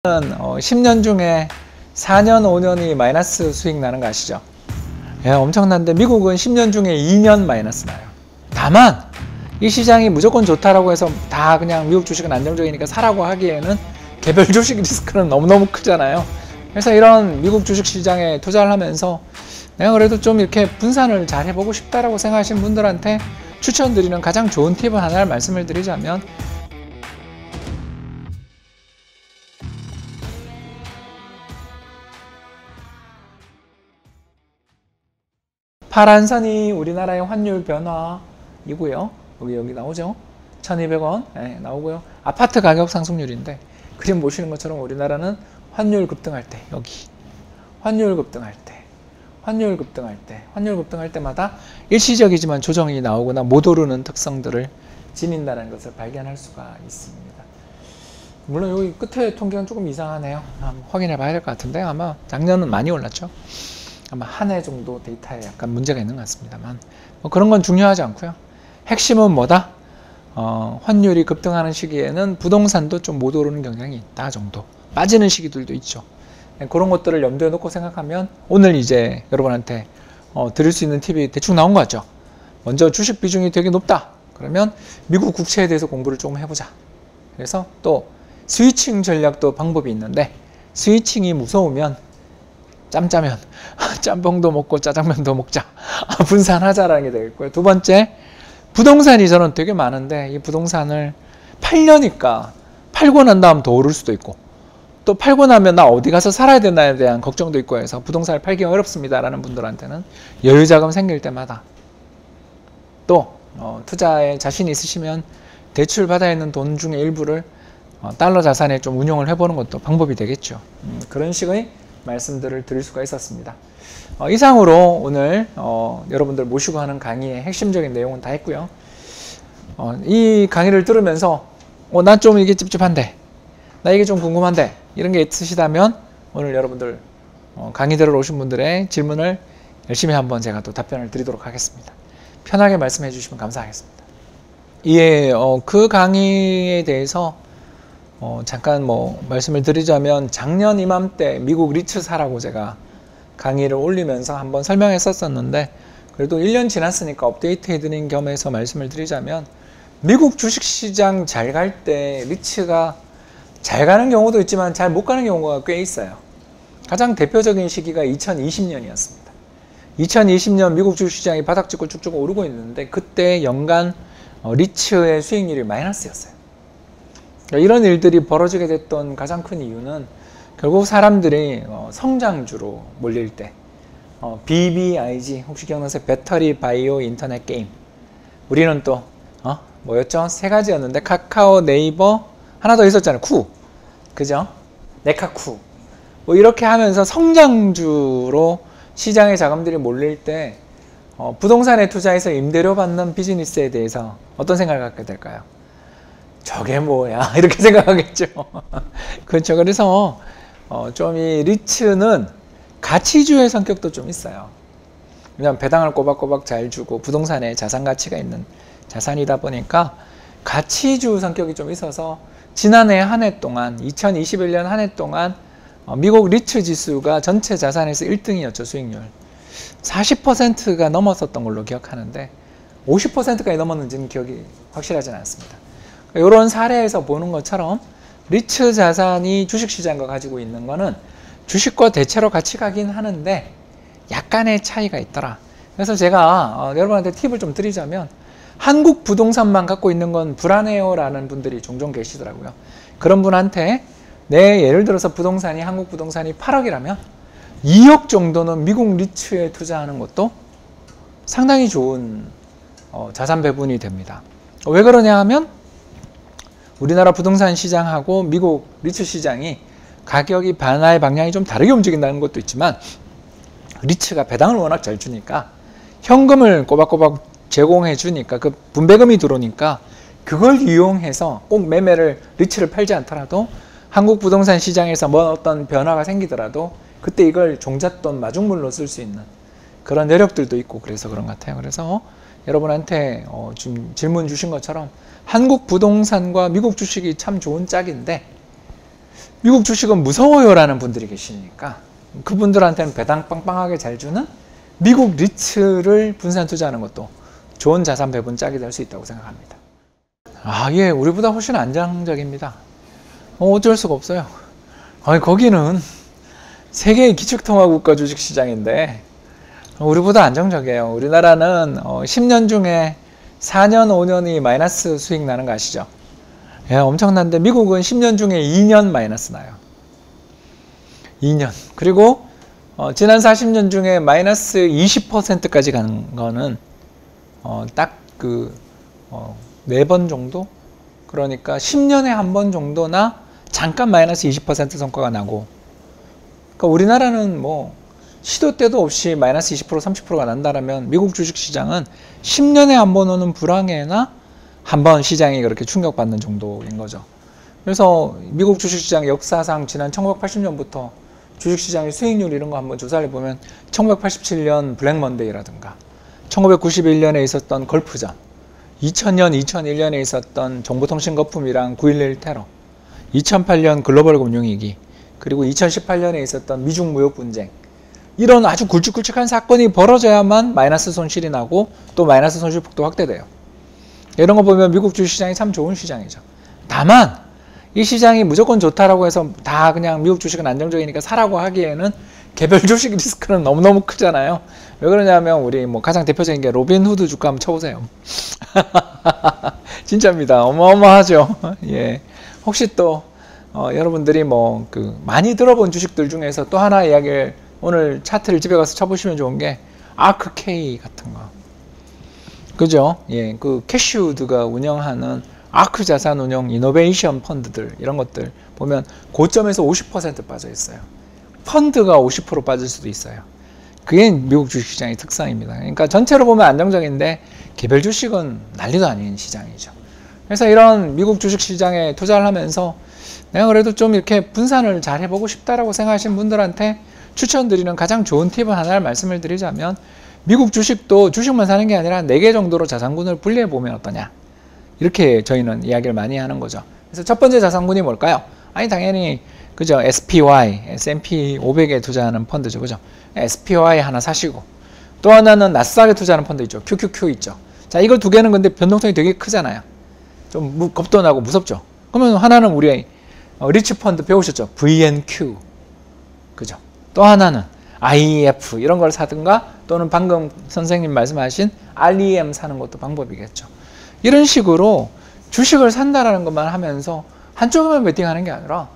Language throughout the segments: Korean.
10년 중에 4년, 5년이 마이너스 수익 나는 거 아시죠? 예, 엄청난데 미국은 10년 중에 2년 마이너스 나요. 다만 이 시장이 무조건 좋다라고 해서 다 그냥 미국 주식은 안정적이니까 사라고 하기에는 개별 주식 리스크는 너무너무 크잖아요. 그래서 이런 미국 주식 시장에 투자를 하면서 내가 그래도 좀 이렇게 분산을 잘 해보고 싶다라고 생각하시는 분들한테 추천드리는 가장 좋은 팁을 하나를 말씀을 드리자면, 파란 선이 우리나라의 환율 변화이고요. 여기 나오죠. 1200원 나오고요. 아파트 가격 상승률인데, 그림 보시는 것처럼 우리나라는 환율 급등할 때, 여기 환율 급등할 때마다 일시적이지만 조정이 나오거나 못 오르는 특성들을 지닌다는 것을 발견할 수가 있습니다. 물론 여기 끝에 통계는 조금 이상하네요. 확인해 봐야 될 것 같은데 아마 작년은 많이 올랐죠. 아마 한 해 정도 데이터에 약간 문제가 있는 것 같습니다만, 뭐 그런 건 중요하지 않고요. 핵심은 뭐다? 환율이 급등하는 시기에는 부동산도 좀 못 오르는 경향이 있다 정도. 빠지는 시기들도 있죠. 그런 것들을 염두에 놓고 생각하면 오늘 이제 여러분한테 드릴 수 있는 팁이 대충 나온 것 같죠. 먼저 주식 비중이 되게 높다. 그러면 미국 국채에 대해서 공부를 조금 해보자. 그래서 또 스위칭 전략도 방법이 있는데, 스위칭이 무서우면 짬짜면 짬뽕도 먹고 짜장면도 먹자. 분산하자라는 게 되겠고요. 두 번째, 부동산이 저는 되게 많은데 이 부동산을 팔려니까 팔고 난 다음 더 오를 수도 있고, 또 팔고 나면 나 어디 가서 살아야 되나에 대한 걱정도 있고 해서 부동산을 팔기 어렵습니다 라는 분들한테는 여유자금 생길 때마다 또 투자에 자신이 있으시면 대출 받아 있는 돈 중에 일부를 달러 자산에 좀 운용을 해보는 것도 방법이 되겠죠. 그런 식의 말씀들을 드릴 수가 있었습니다. 이상으로 오늘 여러분들 모시고 하는 강의의 핵심적인 내용은 다 했고요. 이 강의를 들으면서 난 좀 이게 찝찝한데, 나 이게 좀 궁금한데, 이런 게 있으시다면 오늘 여러분들 강의 들으러 오신 분들의 질문을 열심히 한번 제가 또 답변을 드리도록 하겠습니다. 편하게 말씀해 주시면 감사하겠습니다. 예, 그 강의에 대해서 잠깐 말씀을 드리자면, 작년 이맘때 미국 리츠 사라고 제가 강의를 올리면서 한번 설명했었는데, 그래도 1년 지났으니까 업데이트 해드린 겸해서 말씀을 드리자면, 미국 주식시장 잘 갈 때 리츠가 잘 가는 경우도 있지만 잘 못 가는 경우가 꽤 있어요. 가장 대표적인 시기가 2020년이었습니다. 2020년 미국 주식시장이 바닥 찍고 쭉쭉 오르고 있는데, 그때 연간 리츠의 수익률이 마이너스였어요. 이런 일들이 벌어지게 됐던 가장 큰 이유는 결국 사람들이 성장주로 몰릴 때, BBIG 혹시 기억나세요? 배터리, 바이오, 인터넷, 게임. 우리는 또 뭐였죠? 세 가지였는데 카카오, 네이버, 하나 더 있었잖아요. 쿠. 그죠? 네카쿠. 뭐 이렇게 하면서 성장주로 시장의 자금들이 몰릴 때 부동산에 투자해서 임대료 받는 비즈니스에 대해서 어떤 생각을 갖게 될까요? 저게 뭐야? 이렇게 생각하겠죠. 그렇죠. 그래서 좀 이 리츠는 가치주의 성격도 좀 있어요. 왜냐하면 배당을 꼬박꼬박 잘 주고 부동산에 자산 가치가 있는 자산이다 보니까 가치주 성격이 좀 있어서 지난해 한 해 동안, 2021년 한 해 동안 미국 리츠 지수가 전체 자산에서 1등이었죠. 수익률 40%가 넘었었던 걸로 기억하는데 50%까지 넘었는지는 기억이 확실하지는 않습니다. 이런 사례에서 보는 것처럼 리츠 자산이 주식시장과 가지고 있는 거는 주식과 대체로 같이 가긴 하는데 약간의 차이가 있더라. 그래서 제가 여러분한테 팁을 좀 드리자면, 한국 부동산만 갖고 있는 건 불안해요 라는 분들이 종종 계시더라고요. 그런 분한테 예를 들어서 부동산이, 한국 부동산이 8억이라면 2억 정도는 미국 리츠에 투자하는 것도 상당히 좋은 자산 배분이 됩니다. 왜 그러냐 하면, 우리나라 부동산 시장하고 미국 리츠 시장이 가격이 반하의 방향이 좀 다르게 움직인다는 것도 있지만, 리츠가 배당을 워낙 잘 주니까, 현금을 꼬박꼬박 제공해 주니까, 그 분배금이 들어오니까 그걸 이용해서 꼭 리츠를 팔지 않더라도 한국 부동산 시장에서 어떤 변화가 생기더라도 그때 이걸 종잣돈 마중물로 쓸 수 있는 그런 여력들도 있고, 그래서 그런 것 같아요. 그래서 여러분한테 지금 질문 주신 것처럼 한국 부동산과 미국 주식이 참 좋은 짝인데, 미국 주식은 무서워요라는 분들이 계시니까 그분들한테는 배당 빵빵하게 잘 주는 미국 리츠를 분산 투자하는 것도 좋은 자산 배분 짝이 될 수 있다고 생각합니다. 예, 우리보다 훨씬 안정적입니다. 어쩔 수가 없어요. 거기는 세계의 기축통화국가 주식시장인데 우리보다 안정적이에요. 우리나라는 10년 중에 4년, 5년이 마이너스 수익 나는 거 아시죠? 예, 엄청난데 미국은 10년 중에 2년 마이너스 나요. 2년. 그리고 지난 40년 중에 마이너스 20%까지 가는 거는 딱 그 4번 정도? 그러니까 10년에 한 번 정도나 잠깐 마이너스 20% 성과가 나고, 그러니까 우리나라는 뭐 시도 때도 없이 마이너스 20% 30%가 난다라면 미국 주식시장은 10년에 한 번 오는 불황에나 한 번 시장이 그렇게 충격받는 정도인 거죠. 그래서 미국 주식시장 역사상 지난 1980년부터 주식시장의 수익률 이런 거 한번 조사를 해보면 1987년 블랙먼데이라든가 1991년에 있었던 걸프전, 2000년, 2001년에 있었던 정보통신 거품이랑 9.11 테러, 2008년 글로벌 금융위기, 그리고 2018년에 있었던 미중 무역 분쟁, 이런 아주 굵직굵직한 사건이 벌어져야만 마이너스 손실이 나고 또 마이너스 손실 폭도 확대돼요. 이런 거 보면 미국 주식시장이 참 좋은 시장이죠. 다만 이 시장이 무조건 좋다라고 해서 다 그냥 미국 주식은 안정적이니까 사라고 하기에는 개별 주식 리스크는 너무너무 크잖아요. 왜 그러냐면 우리 뭐 가장 대표적인 게 로빈후드 주가 한번 쳐보세요. 진짜입니다. 어마어마하죠. 예. 혹시 또 여러분들이 뭐 많이 들어본 주식들 중에서 또 하나 이야기를, 오늘 차트를 집에 가서 쳐보시면 좋은 게 아크K 같은 거. 그죠? 예. 그 캐시우드가 운영하는 아크 자산운용 이노베이션 펀드들, 이런 것들 보면 고점에서 50% 빠져 있어요. 펀드가 50% 빠질 수도 있어요. 그게 미국 주식시장의 특성입니다. 그러니까 전체로 보면 안정적인데 개별 주식은 난리도 아닌 시장이죠. 그래서 이런 미국 주식시장에 투자를 하면서 내가 그래도 좀 이렇게 분산을 잘 해보고 싶다라고 생각하시는 분들한테 추천드리는 가장 좋은 팁을 하나를 말씀을 드리자면, 미국 주식도 주식만 사는 게 아니라 4개 정도로 자산군을 분리해 보면 어떠냐, 이렇게 저희는 이야기를 많이 하는 거죠. 그래서 첫 번째 자산군이 뭘까요? 당연히 그죠, SPY, S&P 500에 투자하는 펀드죠. 그죠? SPY 하나 사시고, 또 하나는 나스닥에 투자하는 펀드 있죠. QQQ 있죠. 자, 이걸 2개는 근데 변동성이 되게 크잖아요. 좀 겁도 나고 무섭죠. 그러면 하나는 우리 리치 펀드 배우셨죠? VNQ. 그죠? 또 하나는 IEF 이런 걸 사든가, 또는 방금 선생님 말씀하신 REM 사는 것도 방법이겠죠. 이런 식으로 주식을 산다라는 것만 하면서 한쪽에만 베팅하는 게 아니라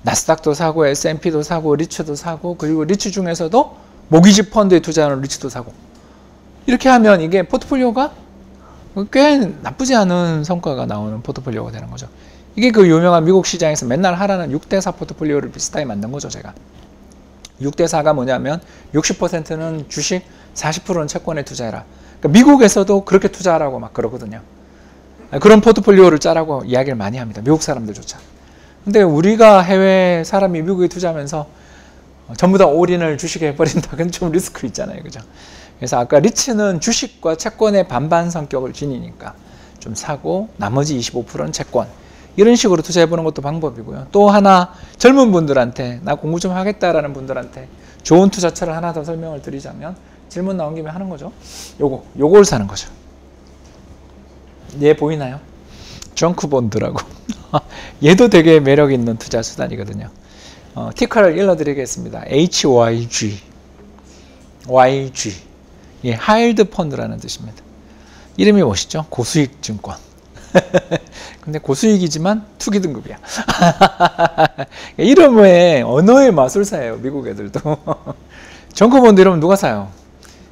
나스닥도 사고 S&P도 사고 리츠도 사고, 그리고 리츠 중에서도 모기지 펀드에 투자하는 리츠도 사고, 이렇게 하면 이게 포트폴리오가 꽤 나쁘지 않은 성과가 나오는 포트폴리오가 되는 거죠. 이게 그 유명한 미국 시장에서 맨날 하라는 6대4 포트폴리오를 비슷하게 만든 거죠, 제가. 6대4가 뭐냐면 60%는 주식, 40%는 채권에 투자해라. 그러니까 미국에서도 그렇게 투자하라고 막 그러거든요. 그런 포트폴리오를 짜라고 이야기를 많이 합니다. 미국 사람들조차. 근데 우리가 해외 사람이 미국에 투자하면서 전부 다 올인을 주식에 해버린다. 그건 좀 리스크 있잖아요. 그죠? 그래서 아까 리츠는 주식과 채권의 반반 성격을 지니니까 좀 사고, 나머지 25%는 채권. 이런 식으로 투자해보는 것도 방법이고요. 또 하나, 젊은 분들한테, 나 공부 좀 하겠다라는 분들한테 좋은 투자처를 하나 더 설명을 드리자면, 질문 나온 김에 하는 거죠. 요걸 사는 거죠. 얘 보이나요? 정크본드라고. 얘도 되게 매력 있는 투자 수단이거든요. 티커를 읽어드리겠습니다. HYG. YG. 예, 하일드 펀드라는 뜻입니다. 이름이 멋있죠? 고수익 증권. 근데 고수익이지만 투기 등급이야. 이름에 언어의 마술사예요, 미국 애들도. 정크본드 이러면 누가 사요?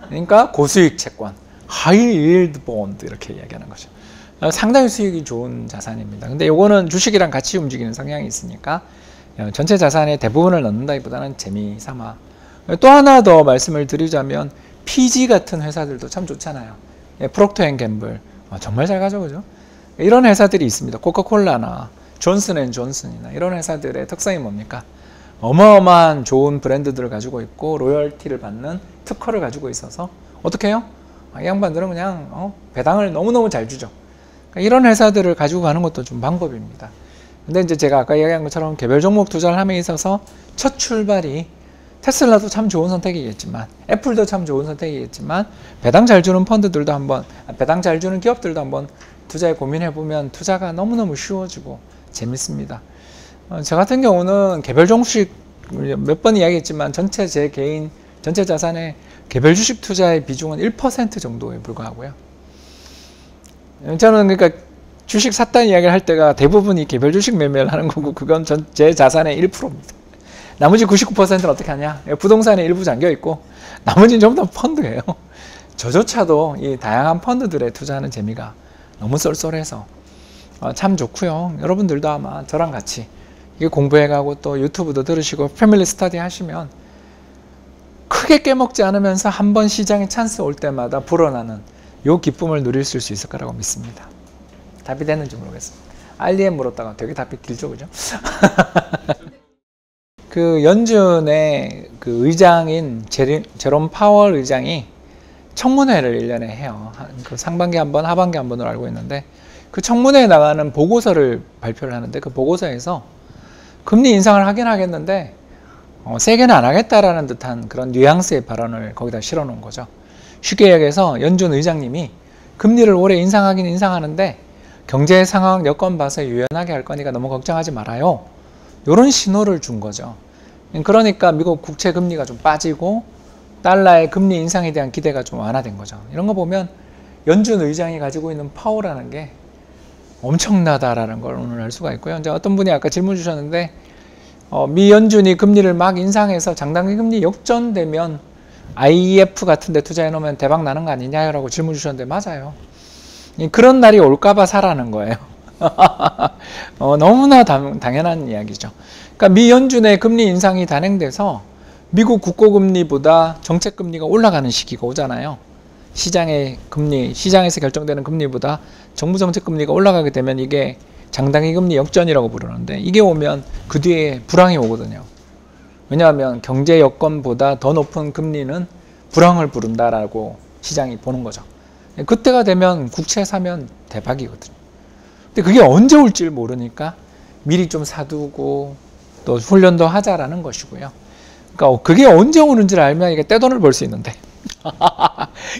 그러니까 고수익 채권, 하이힐드 본드 이렇게 이야기하는 거죠. 상당히 수익이 좋은 자산입니다. 근데 요거는 주식이랑 같이 움직이는 성향이 있으니까 전체 자산의 대부분을 넣는다기보다는 재미삼아. 또 하나 더 말씀을 드리자면 PG 같은 회사들도 참 좋잖아요. 프록터앤갬블 정말 잘 가죠, 그죠? 이런 회사들이 있습니다. 코카콜라나 존슨앤존슨이나 이런 회사들의 특성이 뭡니까? 어마어마한 좋은 브랜드들을 가지고 있고 로열티를 받는 특허를 가지고 있어서 어떻게 해요? 이 양반들은 그냥 배당을 너무너무 잘 주죠. 그러니까 이런 회사들을 가지고 가는 것도 좀 방법입니다. 근데 이제 제가 아까 이야기한 것처럼 개별 종목 투자를 함에 있어서 첫 출발이 테슬라도 참 좋은 선택이겠지만 애플도 참 좋은 선택이겠지만 배당 잘 주는 펀드들도 한번 배당 잘 주는 기업들도 한번 투자에 고민해 보면 투자가 너무너무 쉬워지고 재밌습니다. 저 같은 경우는 개별 종식 몇 번 이야기했지만 전체 제 개인 전체 자산의 개별 주식 투자의 비중은 1% 정도에 불과하고요. 저는 그러니까 주식 샀다는 이야기를 할 때가 대부분이 개별 주식 매매를 하는 거고 그건 제 자산의 1%입니다. 나머지 99%는 어떻게 하냐? 부동산에 일부 잠겨 있고 나머지는 전부 다 펀드예요. 저조차도 이 다양한 펀드들에 투자하는 재미가 너무 쏠쏠해서 참 좋고요. 여러분들도 아마 저랑 같이 이게 공부해가고 또 유튜브도 들으시고 패밀리 스터디 하시면 크게 깨먹지 않으면서 한번 시장에 찬스 올 때마다 불어나는 요 기쁨을 누릴 수 있을 거라고 믿습니다. 답이 됐는지 모르겠습니다. 알리에 물었다가 되게 답이 길죠, 그죠? 그 연준의 그 의장인 제롬 파월 의장이 청문회를 1년에 해요. 그 상반기 한 번, 하반기 한 번으로 알고 있는데 그 청문회에 나가는 보고서를 발표를 하는데 그 보고서에서 금리 인상을 하긴 하겠는데 세게는 안 하겠다라는 듯한 그런 뉘앙스의 발언을 거기다 실어 놓은 거죠. 쉽게 얘기해서 연준 의장님이 금리를 올해 인상하긴 인상하는데 경제 상황 여건 봐서 유연하게 할 거니까 너무 걱정하지 말아요. 이런 신호를 준 거죠. 그러니까 미국 국채 금리가 좀 빠지고 달러의 금리 인상에 대한 기대가 좀 완화된 거죠. 이런 거 보면 연준 의장이 가지고 있는 파워라는 게 엄청나다라는 걸 오늘 알 수가 있고요. 이제 어떤 분이 아까 질문 주셨는데 미 연준이 금리를 막 인상해서 장단기 금리 역전되면 IEF 같은 데 투자해 놓으면 대박 나는 거 아니냐라고 질문 주셨는데 맞아요. 그런 날이 올까봐 사라는 거예요. 너무나 당연한 이야기죠. 그러니까 미 연준의 금리 인상이 단행돼서 미국 국고금리보다 정책금리가 올라가는 시기가 오잖아요. 시장에서 결정되는 금리보다 정부 정책금리가 올라가게 되면 이게 장단기 금리 역전이라고 부르는데 이게 오면 그 뒤에 불황이 오거든요. 왜냐하면 경제 여건보다 더 높은 금리는 불황을 부른다라고 시장이 보는 거죠. 그때가 되면 국채 사면 대박이거든요. 근데 그게 언제 올지 모르니까 미리 좀 사두고 또 훈련도 하자라는 것이고요. 그러니까 그게 언제 오는지를 알면 이게 떼돈을 벌 수 있는데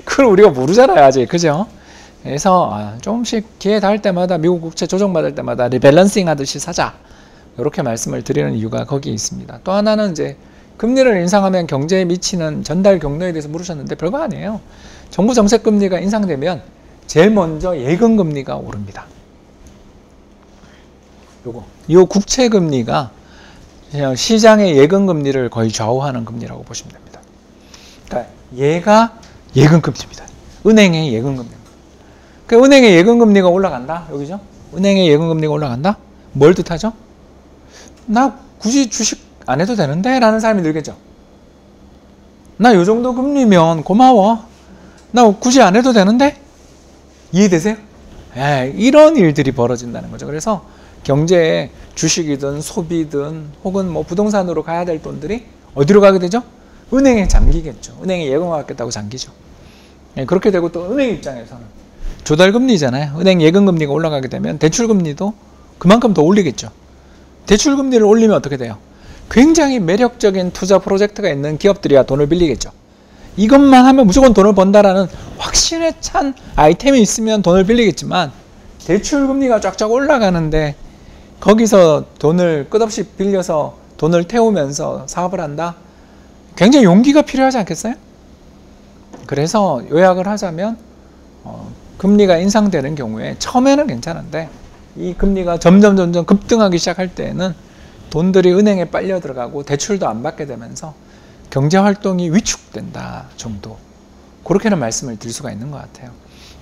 그걸 우리가 모르잖아요 아직, 그죠? 그래서 조금씩 기회 닿을 때마다 미국 국채 조정받을 때마다 리밸런싱 하듯이 사자, 이렇게 말씀을 드리는 이유가 거기에 있습니다. 또 하나는 이제 금리를 인상하면 경제에 미치는 전달 경로에 대해서 물으셨는데 별거 아니에요. 정부 정책 금리가 인상되면 제일 먼저 예금 금리가 오릅니다. 요 국채 금리가 시장의 예금 금리를 거의 좌우하는 금리라고 보시면 됩니다. 그러니까 얘가 예금 금리입니다. 은행의 예금 금리. 그 은행의 예금 금리가 올라간다. 여기죠? 은행의 예금 금리가 올라간다. 뭘 뜻하죠? 나 굳이 주식 안 해도 되는데? 라는 사람이 늘겠죠. 나 요 정도 금리면 고마워. 나 굳이 안 해도 되는데? 이해되세요? 이런 일들이 벌어진다는 거죠. 그래서 경제에 주식이든 소비든 혹은 뭐 부동산으로 가야 될 돈들이 어디로 가게 되죠? 은행에 잠기겠죠. 은행에 예금하겠다고 잠기죠. 그렇게 되고 또 은행 입장에서는 조달금리잖아요. 은행 예금금리가 올라가게 되면 대출금리도 그만큼 더 올리겠죠. 대출금리를 올리면 어떻게 돼요? 굉장히 매력적인 투자 프로젝트가 있는 기업들이야 돈을 빌리겠죠. 이것만 하면 무조건 돈을 번다라는 확신에 찬 아이템이 있으면 돈을 빌리겠지만 대출금리가 쫙쫙 올라가는데 거기서 돈을 끝없이 빌려서 돈을 태우면서 사업을 한다? 굉장히 용기가 필요하지 않겠어요? 그래서 요약을 하자면 금리가 인상되는 경우에 처음에는 괜찮은데 이 금리가 점점 급등하기 시작할 때에는 돈들이 은행에 빨려 들어가고 대출도 안 받게 되면서 경제활동이 위축된다 정도, 그렇게는 말씀을 드릴 수가 있는 것 같아요.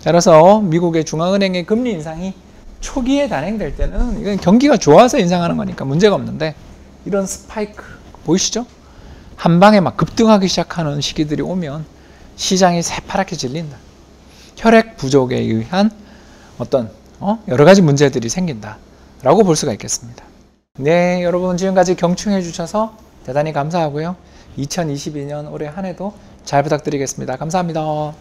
따라서 미국의 중앙은행의 금리 인상이 초기에 단행될 때는 이건 경기가 좋아서 인상하는 거니까 문제가 없는데 이런 스파이크 보이시죠? 한 방에 막 급등하기 시작하는 시기들이 오면 시장이 새파랗게 질린다. 혈액 부족에 의한 어떤 여러 가지 문제들이 생긴다라고 볼 수가 있겠습니다. 네, 여러분 지금까지 경청해 주셔서 대단히 감사하고요. 2022년 올해 한 해도 잘 부탁드리겠습니다. 감사합니다.